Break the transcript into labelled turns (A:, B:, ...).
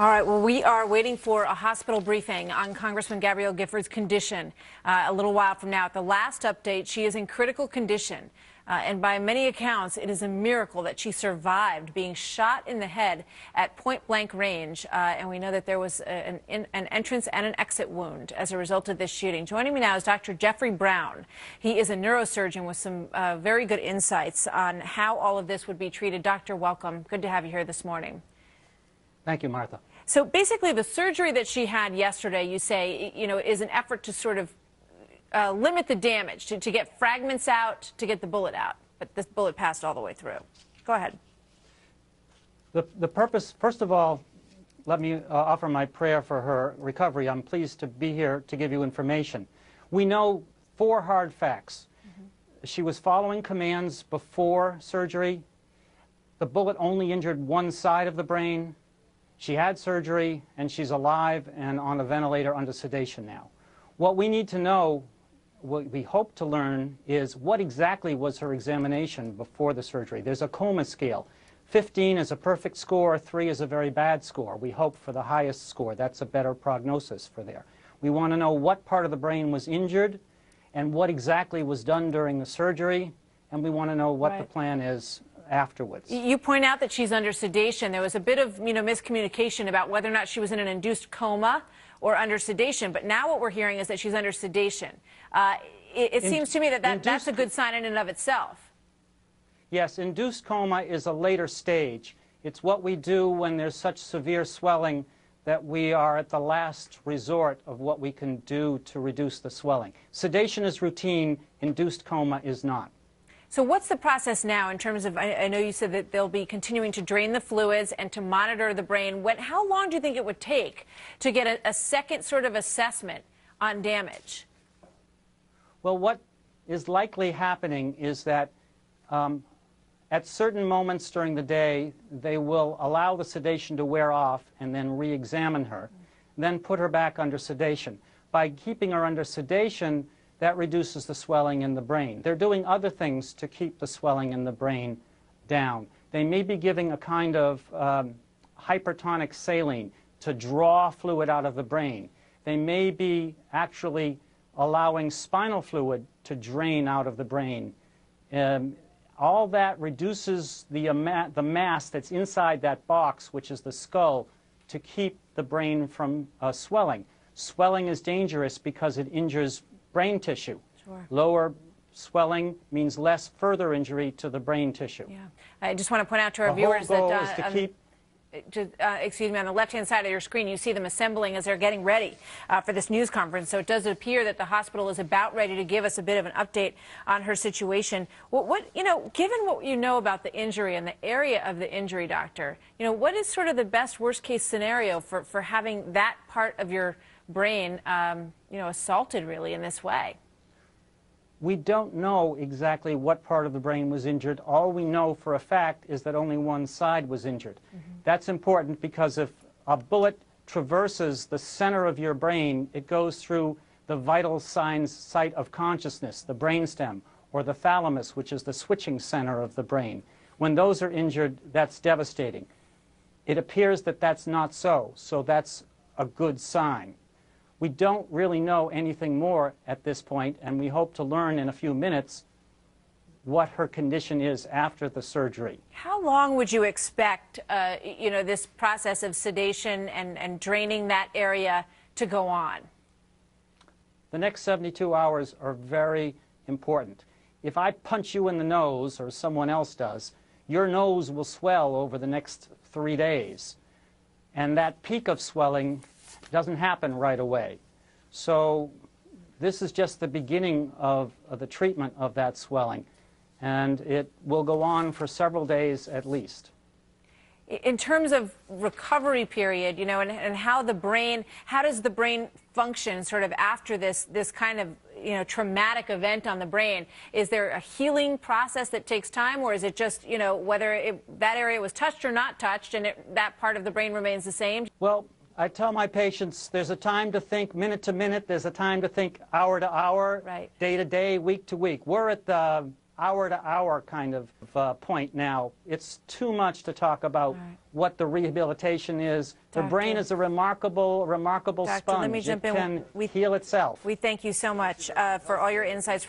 A: All right, well, we are waiting for a hospital briefing on Congressman Gabrielle Giffords' condition a little while from now. At the last update, she is in critical condition. And by many accounts, it is a miracle that she survived being shot in the head at point-blank range. And we know that there was an entrance and an exit wound as a result of this shooting. Joining me now is Dr. Jeffrey Brown. He is a neurosurgeon with some very good insights on how all of this would be treated. Doctor, welcome. Good to have you here this morning.
B: Thank you, Martha.
A: So basically, the surgery that she had yesterday, you say, is an effort to sort of limit the damage, to get fragments out, to get the bullet out. But this bullet passed all the way through. Go ahead.
B: The purpose, first of all, let me offer my prayer for her recovery. I'm pleased to be here to give you information. We know 4 hard facts. She was following commands before surgery. The bullet only injured one side of the brain. She had surgery, and she's alive and on a ventilator under sedation now. What we need to know, what we hope to learn, is what exactly was her examination before the surgery. There's a coma scale. 15 is a perfect score, 3 is a very bad score. We hope for the highest score. That's a better prognosis for there. We want to know what part of the brain was injured and what exactly was done during the surgery, and we want to know what the plan is afterwards.
A: You point out that she's under sedation. There was a bit of miscommunication about whether or not she was in an induced coma or under sedation, but now what we're hearing is that she's under sedation. It seems to me that that's a good sign in and of itself.
B: Yes, induced coma is a later stage. It's what we do when there's such severe swelling that we are at the last resort of what we can do to reduce the swelling. Sedation is routine, induced coma is not.
A: So what's the process now in terms of, I know you said that they'll be continuing to drain the fluids and to monitor the brain. How long do you think it would take to get a second sort of assessment on damage?
B: Well, what is likely happening is that at certain moments during the day, they will allow the sedation to wear off and then re-examine her, then put her back under sedation. By keeping her under sedation, that reduces the swelling in the brain. They're doing other things to keep the swelling in the brain down. They may be giving a kind of hypertonic saline to draw fluid out of the brain. They may be actually allowing spinal fluid to drain out of the brain. All that reduces the mass that's inside that box, which is the skull, to keep the brain from swelling. Swelling is dangerous because it injures brain tissue. Sure. Lower swelling means less further injury to the brain tissue.
A: Yeah. I just want to point out to our viewers that excuse me, on the left-hand side of your screen, you see them assembling as they're getting ready for this news conference. So it does appear that the hospital is about ready to give us a bit of an update on her situation. Given what you know about the injury and the area of the injury, doctor, what is sort of the best worst-case scenario for having that part of your brain, assaulted really in this way?
B: We don't know exactly what part of the brain was injured. All we know for a fact is that only one side was injured. That's important because if a bullet traverses the center of your brain, it goes through the vital signs site of consciousness, the brainstem, or the thalamus, which is the switching center of the brain. When those are injured, that's devastating. It appears that that's not so, so that's a good sign. We don't really know anything more at this point, and we hope to learn in a few minutes what her condition is after the surgery.
A: How long would you expect, this process of sedation and draining that area to go on?
B: The next 72 hours are very important. If I punch you in the nose, or someone else does, your nose will swell over the next 3 days. And that peak of swelling doesn't happen right away. So this is just the beginning of the treatment of that swelling, and it will go on for several days at least.
A: In terms of recovery period, and how does the brain function sort of after this kind of traumatic event on the brain? Is there a healing process that takes time, or is it just whether that area was touched or not touched and that part of the brain remains the same?
B: Well, I tell my patients there's a time to think minute to minute, there's a time to think hour to hour, day to day, week to week. We're at the hour-to-hour kind of point now. It's too much to talk about what the rehabilitation is. The brain is a remarkable
A: Doctor,
B: sponge.
A: let me jump in.
B: It can heal itself.
A: We thank you so much for all your insights.